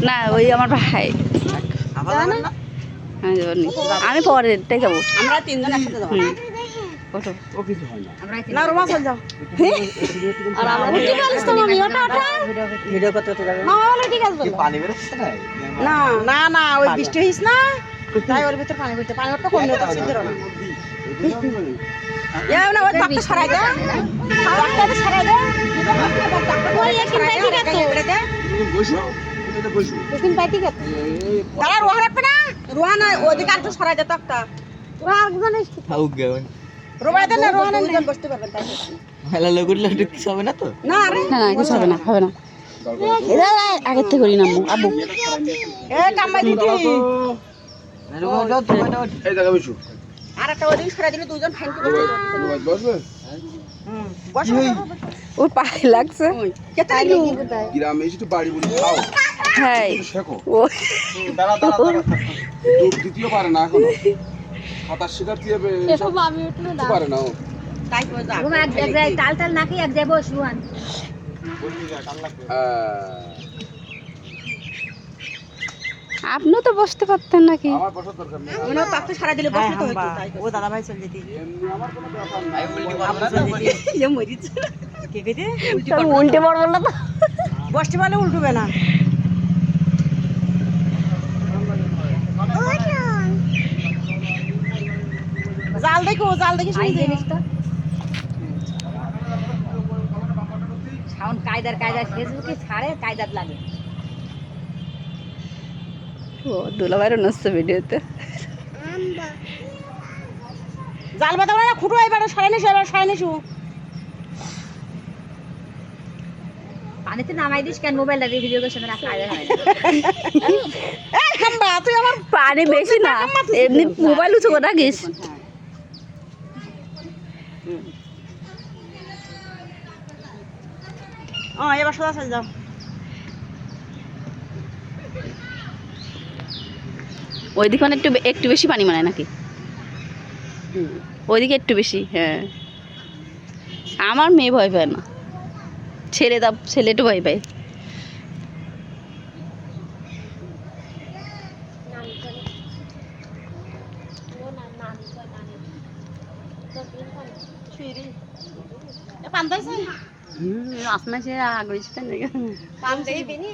না ওই আমার ভাই। আমি পরেরটাই যাবো। আমরা তিনজন একসাথে যাবো। ওঠো। না রোমা চল যাও। আর আমরা উঠতে পারিস তো মামি ওটা ওটা ভিডিও করতে যাবে না হলে ঠিক আছে বল পানি বেরোচ্ছে না না না ওই বৃষ্টি হইছ না তাই ওর ভিতর পানি বেরোচ্ছে পানি ওটা কমে যাচ্ছে ভিতর না ইয়া না ওই ডাক্তার ছড়াই দে ডাক্তার ছড়াই দে ওই একদিন পাই ঠিক আছে বসো এটা বসো একদিন পাই ঠিক আছে দাঁড়া রোহা রাখবে না রোহা না ওদিকে আর তো ছড়াই দে ডাক্তার রোহা একজন খাও গেন রোবাইতে না রোহানা দুজন বসতে পারবেন তাই হেলা লগুলে কিছু হবে না তো না রে না না কিছু হবে না হবে না। এরা আগে থেকে করি না আব্বু। এ কামাই দিতি এই জায়গা বসো। আর একটা ওদিন ছড়া দিলে দুজন ফাইন করে বসবে বসো ওর পায়ে লাগছে। কেতে লাগলো গ্রামে এসে তো বাড়ি বলি খাও হ্যাঁ শেখো ও দাঁড়া দাঁড়া দাঁড়া দ্বিতীয় পারে না এখনো হাতার শিকার দিয়ে সব আমি উঠলো না পারে না ও তাই কই যা ঘুমা এক জায়গায় টাল টাল নাকি এক জায়গায় বসুয়ান আপনিও তো বসতে পারতেন নাকি? আমার বসার দরকার নেই মনে হয় তাকে সারা দিলে বসতে তো হইতো তাই ও দাদা ভাই চল যেতি এমনি আমার কোনো ব্যাপার নাই আমি উল্টি পারবো না যে মরিচ কে কইতে উল্টে পড়বো না তো। বসতে পারলে উল্টবে না জাল দেখি আই শুনি জিনিস তো সাউন্ড কায়দা ফেসবুকে ছাড়ে কায়দাত লাগে ও দুলাভাইয়ের নষ্ট ভিডিওতে জাল বাঁধা না খুঁটো এবার সরাই নিছু পানিতে নামাই দিস কেন মোবাইলটা ভিডিও করে সাথে রাখা যায় না এই খাম্বা তুই আমার পানি বেশি না এমনি মোবাইল উঁচু করে রাখিস। এবার সোজা চল যাও ওইদিকে মানে একটু বেশি পানি মানায় নাকি? ওইদিকে একটু বেশি। হ্যাঁ আমার মেয়ে ভয় পায় না, ছেলেটা ভয় পায়। আসনা সে আগড়িছে নাকি পান দেই বিনি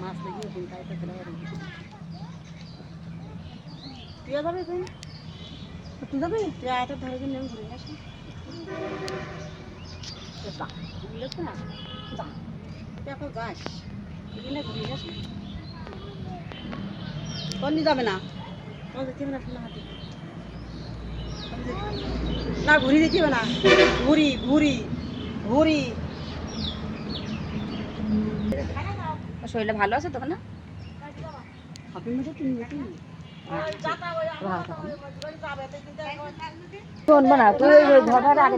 মাছ লাগিয়ে দিন তাই তো ফেলা হবে তুই যাবে তুই যাবে তুই এত ধরে দিন নেম ঘুরে আসি যা বুঝলিস না যা তুই এখন যাস এখানে ঘুরে আসি কন্নি যাবে না কোন যেতে হবে না শোনা হাতে না ঘুরি যেতে হবে না ঘুরি শরীরটা ভালো আছে তখন না? হাফির মধ্যে তুমি যেতে শোনবো না তুই ধর আগে